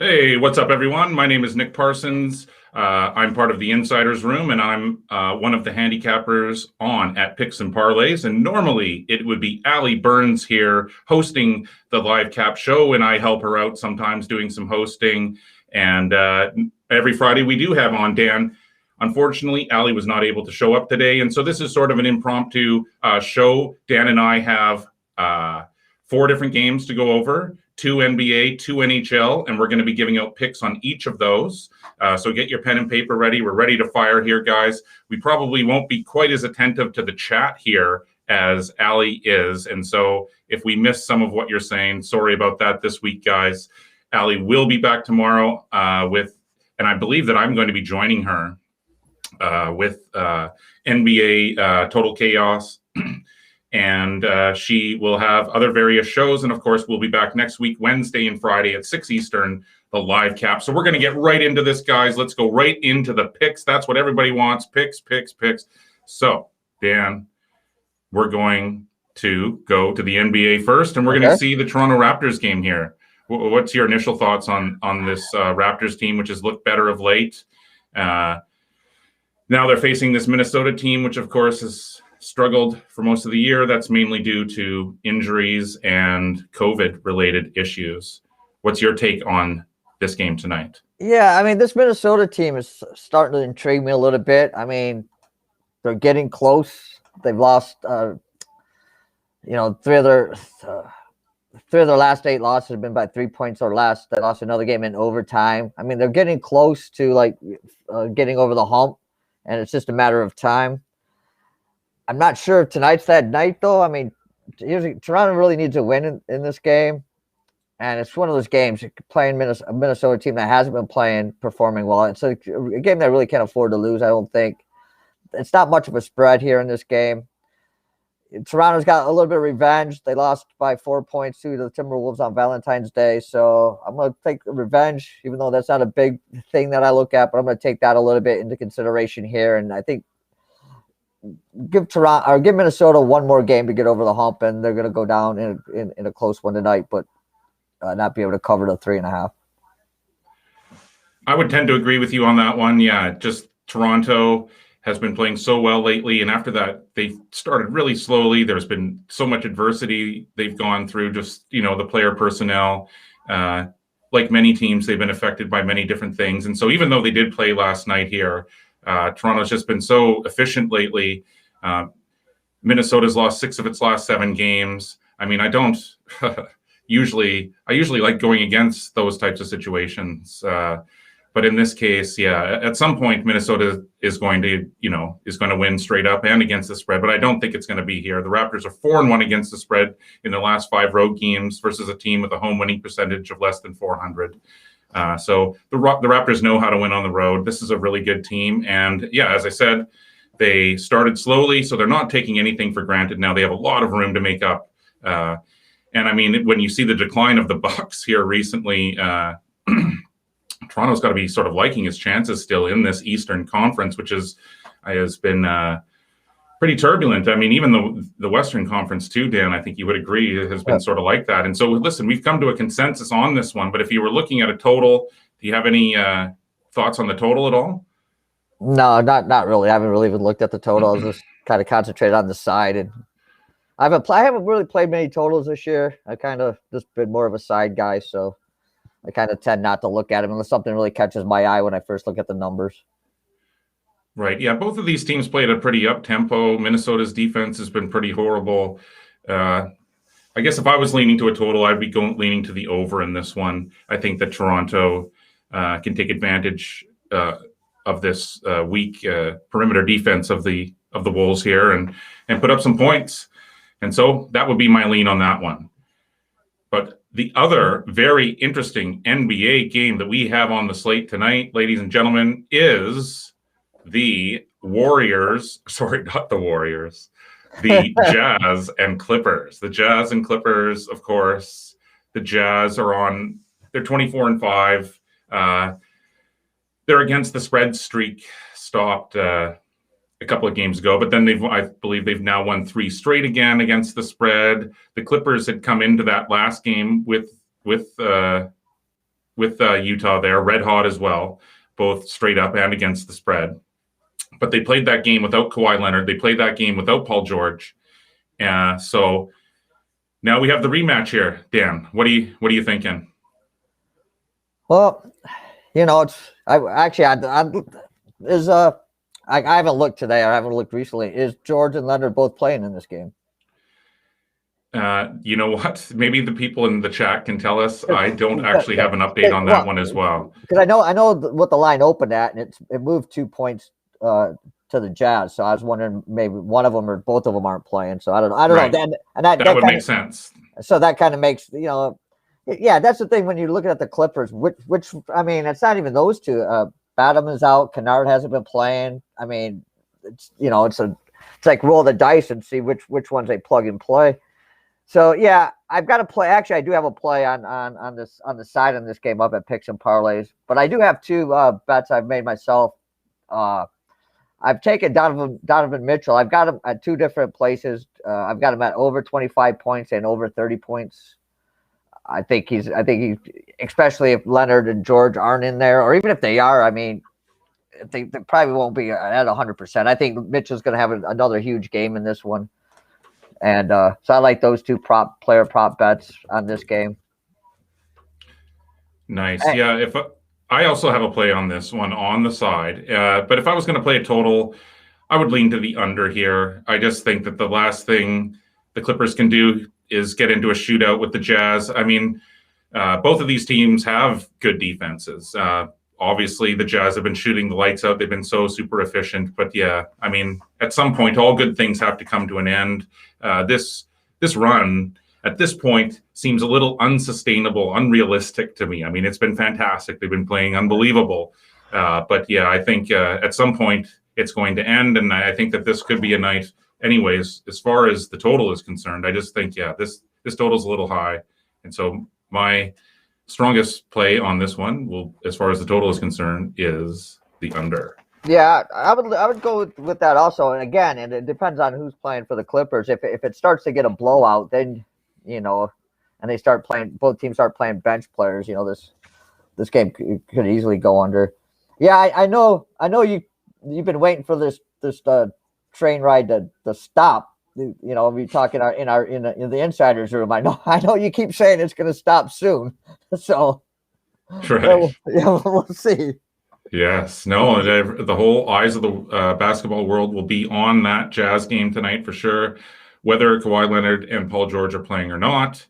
Hey, what's up, everyone? My name is Nick Parsons. I'm part of the Insiders Room, and I'm one of the handicappers on at Picks Parlays. And normally it would be Allie Burns here hosting the live cap show, and I help her out sometimes doing some hosting. And every Friday we do have on Dan. Unfortunately, Allie was not able to show up today, and so this is sort of an impromptu show. Dan and I have 4 different games to go over. 2 NBA, 2 NHL, and we're going to be giving out picks on each of those. So get your pen and paper ready. We're ready to fire here, guys. We probably won't be quite as attentive to the chat here as Allie is. And so if we miss some of what you're saying, sorry about that this week, guys. Allie will be back tomorrow and I believe that I'm going to be joining her with NBA Total Chaos. And she will have other various shows. And of course, we'll be back next week, Wednesday and Friday at 6 Eastern, the live cap. So we're going to get right into this, guys. Let's go right into the picks. That's what everybody wants. Picks. So, Dan, we're going to go to the NBA first, and we're going to see the Toronto Raptors game here. What's your initial thoughts on this Raptors team, which has looked better of late? Now they're facing this Minnesota team, which, of course, is struggled for most of the year. That's mainly due to injuries and COVID-related issues. What's your take on this game tonight? Yeah, I mean, this Minnesota team is starting to intrigue me a little bit. I mean, they're getting close. They've lost, 3 of their last 8 losses have been by 3 points or less. They lost another game in overtime. I mean, they're getting close to getting over the hump, and it's just a matter of time. I'm not sure if tonight's that night, though. I mean, Toronto really needs a win in this game. And it's one of those games, playing a Minnesota team that hasn't been performing well. It's a game that really can't afford to lose, I don't think. It's not much of a spread here in this game. Toronto's got a little bit of revenge. They lost by 4 points to the Timberwolves on Valentine's Day. So I'm going to take the revenge, even though that's not a big thing that I look at. But I'm going to take that a little bit into consideration here. And I think give Minnesota one more game to get over the hump, and they're going to go down in a close one tonight, but not be able to cover the 3.5. I would tend to agree with you on that one. Yeah, just Toronto has been playing so well lately, and after that, they started really slowly. There's been so much adversity they've gone through, just, the player personnel. Like many teams, they've been affected by many different things. And so even though they did play last night here, Toronto's just been so efficient lately. Minnesota's lost 6 of its last 7 games. I mean, I don't usually like going against those types of situations. But in this case, yeah, at some point, Minnesota is going to win straight up and against the spread. But I don't think it's going to be here. The Raptors are 4-1 against the spread in their last 5 road games versus a team with a home winning percentage of less than 400. So the Raptors know how to win on the road. This is a really good team. And yeah, as I said, they started slowly, so they're not taking anything for granted now. They have a lot of room to make up. And I mean, when you see the decline of the Bucks here recently, Toronto's got to be sort of liking his chances still in this Eastern Conference, which has been pretty turbulent. I mean, even the Western Conference too, Dan, I think you would agree, has been sort of like that. And so, listen, we've come to a consensus on this one. But if you were looking at a total, do you have any thoughts on the total at all? No, not really. I haven't really even looked at the total. I was just kind of concentrated on the side, and I haven't really played many totals this year. I kind of just been more of a side guy, so I kind of tend not to look at them unless something really catches my eye when I first look at the numbers. Right. Yeah, both of these teams played a pretty up-tempo. Minnesota's defense has been pretty horrible. I guess if I was leaning to a total, I'd be leaning to the over in this one. I think that Toronto can take advantage of this weak perimeter defense of the Wolves here and put up some points. And so that would be my lean on that one. But the other very interesting NBA game that we have on the slate tonight, ladies and gentlemen, is the Warriors. Sorry, not the Warriors. The Jazz and Clippers. The Jazz and Clippers, of course. The Jazz they're 24-5. They're against the spread streak, stopped a couple of games ago, but then I believe they've now won 3 straight again against the spread. The Clippers had come into that last game with with Utah there, red hot as well, both straight up and against the spread. But they played that game without Kawhi Leonard. They played that game without Paul George. So now we have the rematch here. Dan, what are you thinking? Well, I haven't looked today. I haven't looked recently. Is George and Leonard both playing in this game? You know what? Maybe the people in the chat can tell us. I don't actually have an update on that one as well. Because I know what the line opened at, and it moved 2 points to the Jazz. So I was wondering maybe one of them or both of them aren't playing. So I don't Right. know. That would make sense. So that kind of makes yeah. That's the thing when you're looking at the Clippers. Which I mean, it's not even those two. Batum is out. Kennard hasn't been playing. I mean, it's like roll the dice and see which ones they plug and play. So yeah, I've got to play. Actually, I do have a play on the side on this game up at Picks and Parlays. But I do have two bets I've made myself. I've taken Donovan Mitchell. I've got him at two different places. I've got him at over 25 points and over 30 points. I think he's especially if Leonard and George aren't in there, or even if they are. I mean, they probably won't be at 100%. I think Mitchell's going to have another huge game in this one. And so I like those two prop bets on this game. Nice. Yeah. I also have a play on this one on the side, but if I was going to play a total, I would lean to the under here. I just think that the last thing the Clippers can do is get into a shootout with the Jazz. I mean, both of these teams have good defenses. Obviously, the Jazz have been shooting the lights out. They've been so super efficient. But yeah, I mean, at some point, all good things have to come to an end. This run at this point seems a little unsustainable, unrealistic to me. I mean, it's been fantastic. They've been playing unbelievable. But yeah, I think at some point it's going to end. And I think that this could be a night anyways. As far as the total is concerned, I just think, yeah, this total is a little high. And so my strongest play on this one as far as the total is concerned, is the under. Yeah, I would go with that also. And again, and it depends on who's playing for the Clippers. If it starts to get a blowout, then and they start playing, both teams start playing bench players. This game could easily go under. Yeah, I know you've been waiting for this train ride to stop. We talk in the insiders room. I know you keep saying it's going to stop soon. So, right. We'll see. Yes, no, the whole eyes of the basketball world will be on that Jazz game tonight for sure, whether Kawhi Leonard and Paul George are playing or not.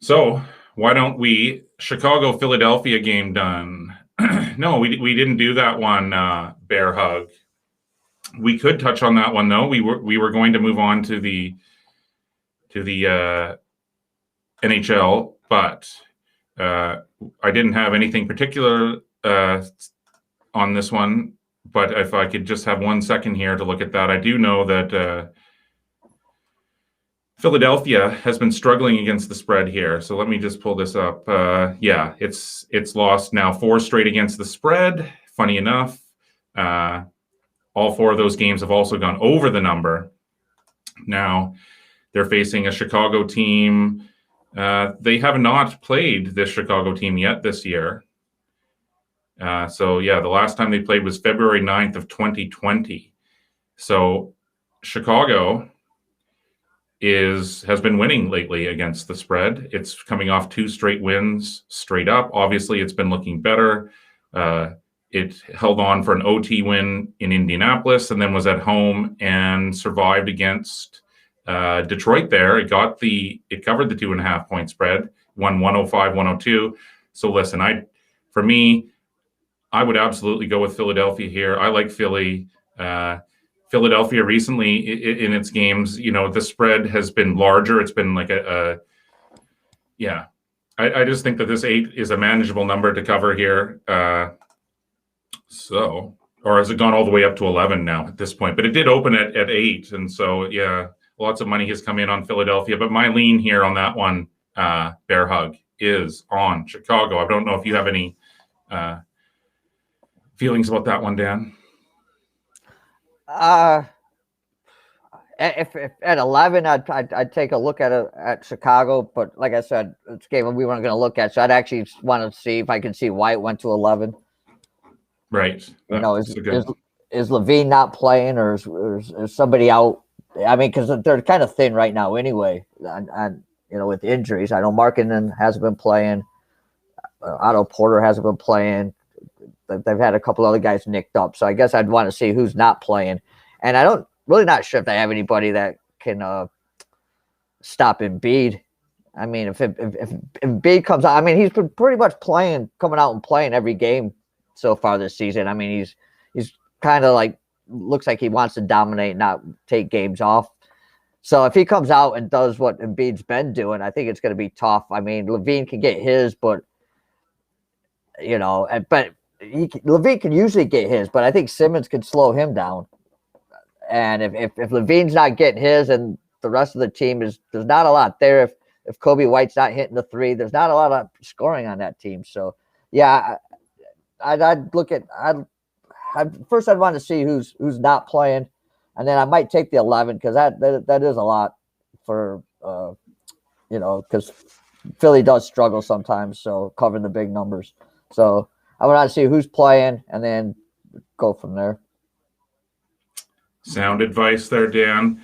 So why don't we Chicago-Philadelphia game done? No, we didn't do that one, Bear Hug. We could touch on that one though. We were going to move on to the NHL, but I didn't have anything particular on this one. But if I could just have 1 second here to look at that, I do know that Philadelphia has been struggling against the spread here. So let me just pull this up. Yeah, it's lost now 4 straight against the spread. Funny enough, all 4 of those games have also gone over the number. Now they're facing a Chicago team. They have not played this Chicago team yet this year. So yeah, the last time they played was February 9th of 2020. So Chicago has been winning lately against the spread. It's coming off 2 straight wins straight up. Obviously, it's been looking better. It held on for an OT win in Indianapolis and then was at home and survived against Detroit there. It covered the 2.5 point spread, won 105-102. So listen, for me, I would absolutely go with Philadelphia here. I like Philly. Philadelphia recently in its games, the spread has been larger. It's been like yeah. I just think that this 8 is a manageable number to cover here. Or has it gone all the way up to 11 now at this point? But it did open at 8. And so, yeah, lots of money has come in on Philadelphia. But my lean here on that one, Bear Hug, is on Chicago. I don't know if you have any feelings about that one, Dan. If at 11, I'd take a look at Chicago, but like I said, it's a game we weren't going to look at, so I'd actually want to see if I can see why it went to 11. Right. You know, That's a good. is Levine not playing, or is somebody out? I mean, because they're kind of thin right now anyway, and you know, with injuries. I know Markkanen hasn't been playing. Otto Porter hasn't been playing. They've had a couple other guys nicked up, so I guess I'd want to see who's not playing. And I don't really not sure if they have anybody that can stop Embiid. I mean, if Embiid comes out, I mean, he's been pretty much coming out and playing every game so far this season. I mean, he's kind of like looks like he wants to dominate, not take games off. So if he comes out and does what Embiid's been doing, I think it's going to be tough. I mean, Levine can get his, but you know, Levine can usually get his, but I think Simmons can slow him down. And if Levine's not getting his, and the rest of the team there's not a lot there. If Kobe White's not hitting the three, there's not a lot of scoring on that team. So yeah, I'd look at first I'd want to see who's not playing, and then I might take the 11 because that is a lot for you know, because Philly does struggle sometimes, so covering the big numbers. So I want to see who's playing and then go from there. Sound advice there, Dan.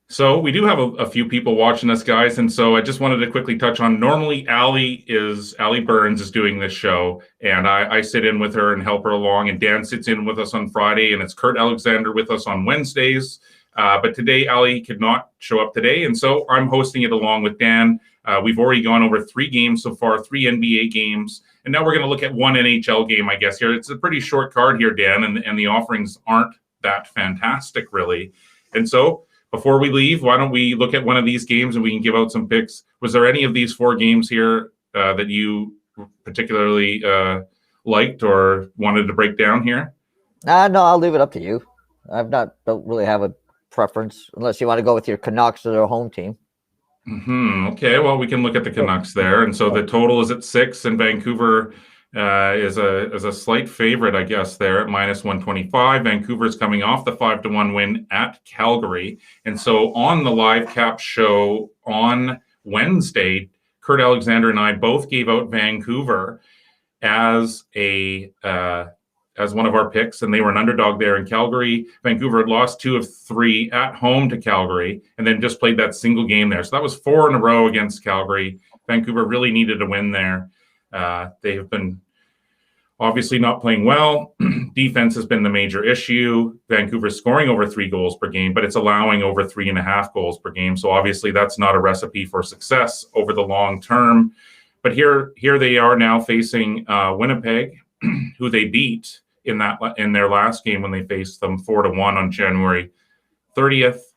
So we do have a few people watching us, guys, and so I just wanted to quickly touch on. Normally, Allie Burns is doing this show, and I sit in with her and help her along. And Dan sits in with us on Friday, and it's Kurt Alexander with us on Wednesdays. But today, Allie could not show up today, and so I'm hosting it along with Dan. We've already gone over 3 games so far, 3 NBA games, and now we're going to look at 1 NHL game, I guess. Here, it's a pretty short card here, Dan, and the offerings aren't that fantastic, really. And so before we leave, why don't we look at one of these games and we can give out some picks? Was there any of these 4 games here that you particularly liked or wanted to break down here? No, I'll leave it up to you. Don't really have a preference unless you want to go with your Canucks or their home team. Okay, well, we can look at the Canucks there. And so the total is at 6, and Vancouver is a slight favorite, I guess, there at -125. Vancouver's coming off the 5-1 win at Calgary. And so on the live cap show on Wednesday, Kurt Alexander and I both gave out Vancouver as one of our picks, and they were an underdog there in Calgary. Vancouver had lost 2 of 3 at home to Calgary and then just played that single game there. So that was 4 in a row against Calgary. Vancouver really needed a win there. They have been obviously not playing well. Defense has been the major issue. Vancouver's scoring over 3 goals per game, but it's allowing over 3.5 goals per game. So obviously that's not a recipe for success over the long term. But here they are now facing Winnipeg, who they beat in their last game when they faced them 4-1 on January 30th.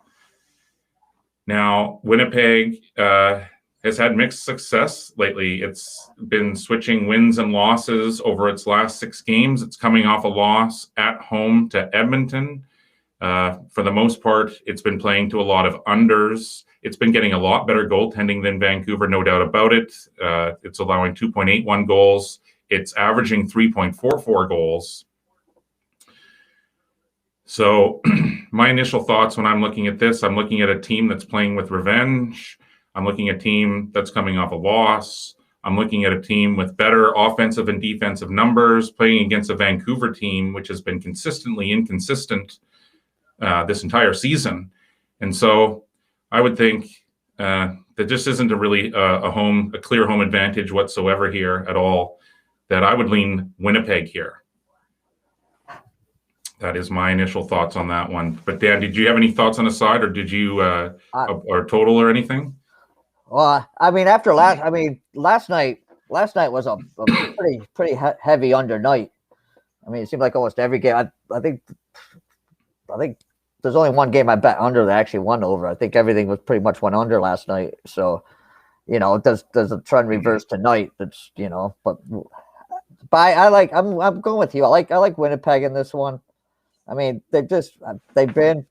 Now Winnipeg has had mixed success lately. It's been switching wins and losses over its last 6 games. It's coming off a loss at home to Edmonton. For the most part, it's been playing to a lot of unders. It's been getting a lot better goaltending than Vancouver, no doubt about it. It's allowing 2.81 goals. It's averaging 3.44 goals. So my initial thoughts when I'm looking at this, I'm looking at a team that's playing with revenge. I'm looking at a team that's coming off a loss. I'm looking at a team with better offensive and defensive numbers, playing against a Vancouver team, which has been consistently inconsistent this entire season. And so I would think that just isn't a clear home advantage whatsoever here at all, that I would lean Winnipeg here. That is my initial thoughts on that one. But Dan, did you have any thoughts on the side, or did you or total or anything? Well, I mean, last night was a pretty heavy under night. I mean, it seemed like almost every game. I think there's only one game I bet under that actually won over. I think everything was pretty much went under last night. So, you know, there's a trend reverse tonight. That's, you know, but I'm going with you. I like Winnipeg in this one. I mean, they've been,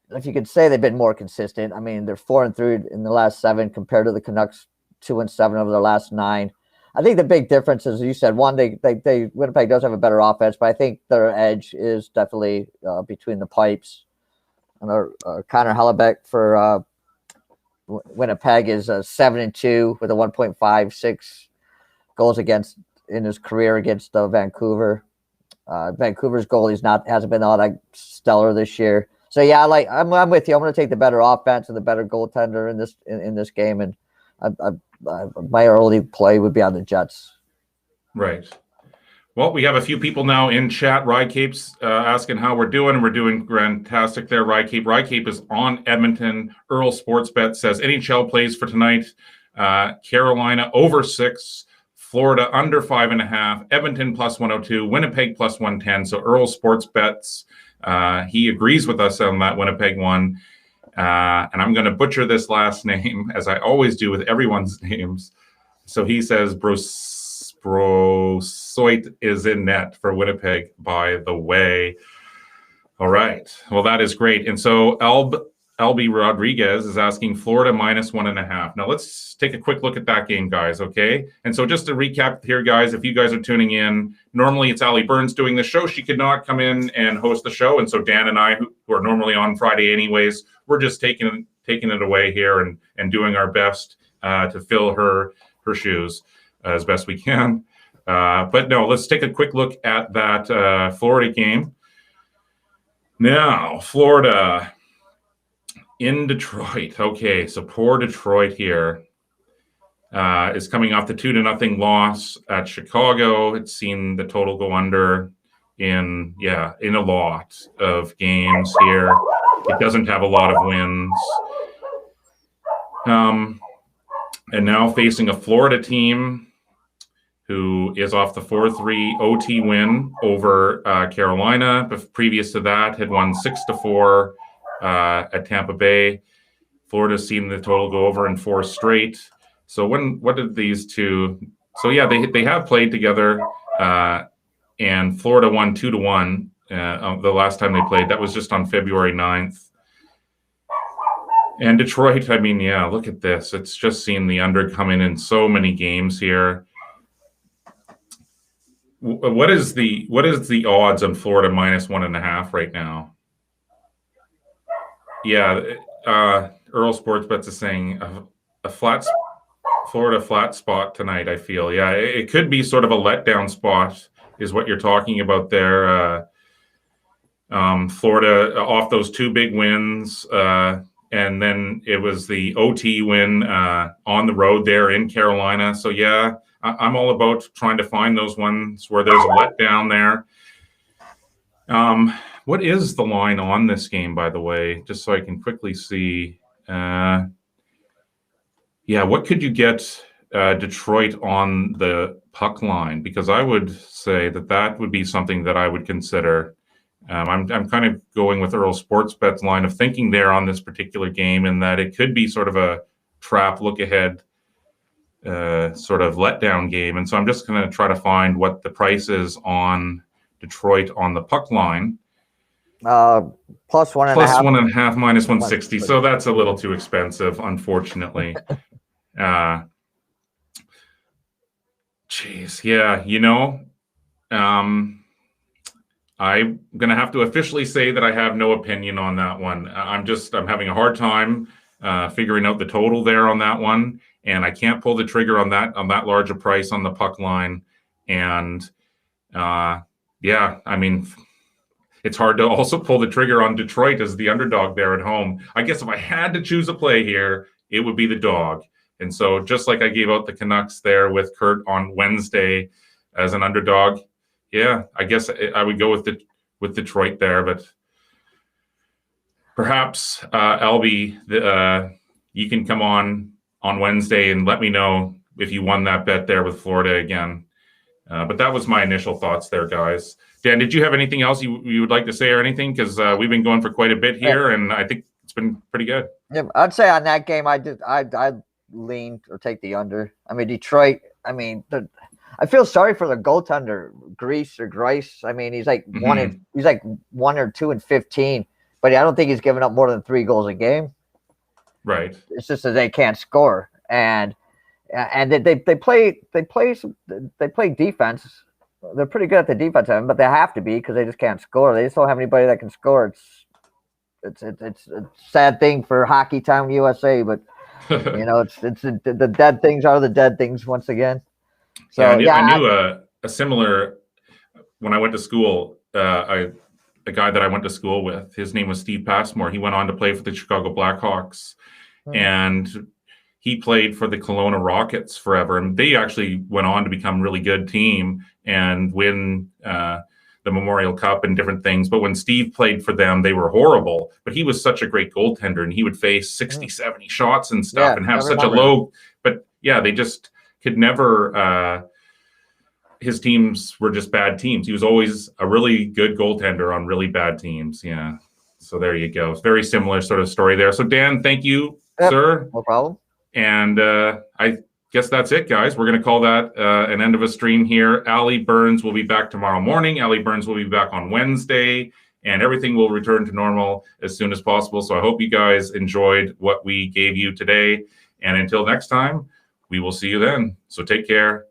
if you could say, they've been more consistent. I mean, they're 4-3 in the last 7 compared to the Canucks 2-7 over their last 9. I think the big difference is, you said, one, Winnipeg does have a better offense, but I think their edge is definitely between the pipes. Connor Hellebuck for Winnipeg is 7-2 with a 1.56 goals against in his career against Vancouver. Vancouver's goalie hasn't been all that stellar this year. So yeah, I'm with you. I'm going to take the better offense and the better goaltender in this game, and my early play would be on the Jets. Right. Well, we have a few people now in chat. Rye Cape's asking how we're doing, and we're doing fantastic there, Rye Cape. Rye Cape is on Edmonton. Earl Sportsbet says NHL plays for tonight. Carolina over 6, Florida under 5.5, Edmonton plus 102, Winnipeg plus 110. So Earl Sportsbets, he agrees with us on that Winnipeg one. And I'm going to butcher this last name, as I always do with everyone's names. So he says Brosoit is in net for Winnipeg, by the way. All right. Well, that is great. And so Albie Rodriguez is asking Florida minus 1.5. Now, let's take a quick look at that game, guys, okay? And so just to recap here, guys, if you guys are tuning in, normally it's Allie Burns doing the show. She could not come in and host the show. And so Dan and I, who are normally on Friday anyways, we're just taking it away here and doing our best to fill her shoes as best we can. But no, let's take a quick look at that Florida game. Now, Florida in Detroit. Okay, so poor Detroit here is coming off the 2-0 loss at Chicago. It's seen the total go under in a lot of games here. It doesn't have a lot of wins. And now facing a Florida team who is off the 4-3 OT win over Carolina. But previous to that, had won 6-4 at Tampa Bay. Florida's seen the total go over in 4 straight. So what did these two? So yeah, they have played together, and Florida won 2-1 the last time they played. That was just on February 9th. And Detroit, I mean, yeah, look at this. It's just seen the under come in so many games here. What is the odds on Florida minus 1.5 right now? Yeah, Earl Sportsbets is saying a Florida flat spot tonight, I feel. Yeah, it could be sort of a letdown spot is what you're talking about there. Florida off those 2 big wins, and then it was the OT win on the road there in Carolina. So yeah, I'm all about trying to find those ones where there's a letdown there. What is the line on this game, by the way, just so I can quickly see? What could you get Detroit on the puck line? Because I would say that would be something that I would consider. I'm kind of going with Earl Sportsbet's line of thinking there on this particular game, and that it could be sort of a trap look ahead sort of letdown game. And so I'm just going to try to find what the price is on Detroit on the puck line. Plus 1.5. Plus 1.5, minus 160. So that's a little too expensive, unfortunately. Jeez, yeah, I'm going to have to officially say that I have no opinion on that one. I'm having a hard time figuring out the total there on that one, and I can't pull the trigger on that large a price on the puck line. And I mean, it's hard to also pull the trigger on Detroit as the underdog there at home. I guess if I had to choose a play here, it would be the dog. And so just like I gave out the Canucks there with Kurt on Wednesday as an underdog, yeah, I guess I would go with Detroit there. But perhaps, Albie, you can come on Wednesday and let me know if you won that bet there with Florida again. But that was my initial thoughts there, guys. Dan, did you have anything else you would like to say or anything? Because we've been going for quite a bit here, and I think it's been pretty good. Yeah, I'd say on that game, I'd lean or take the under. I mean, Detroit, I mean, I feel sorry for the goaltender, Grice. I mean, he's like 1 or 2 and 15, but I don't think he's given up more than 3 goals a game. Right. It's just that they can't score, and they play defense. They're pretty good at the defense end, but they have to be because they just can't score. They just don't have anybody that can score. it's a sad thing for Hockey Town USA, but it's the dead things are the dead things once again. So I knew a similar when I went to school. A guy that I went to school with, his name was Steve Passmore. He went on to play for the Chicago Blackhawks, and he played for the Kelowna Rockets forever. And they actually went on to become a really good team and win the Memorial Cup and different things. But when Steve played for them, they were horrible. But he was such a great goaltender, and he would face 60, 70 shots and stuff and have such a low. But yeah, they just could never. His teams were just bad teams. He was always a really good goaltender on really bad teams. Yeah. So there you go. It's very similar sort of story there. So Dan, thank you, sir. No problem. And I guess that's it, guys. We're going to call that an end of a stream here. Allie Burns will be back tomorrow morning. Allie Burns will be back on Wednesday, and everything will return to normal as soon as possible. So I hope you guys enjoyed what we gave you today. And until next time, we will see you then. So take care.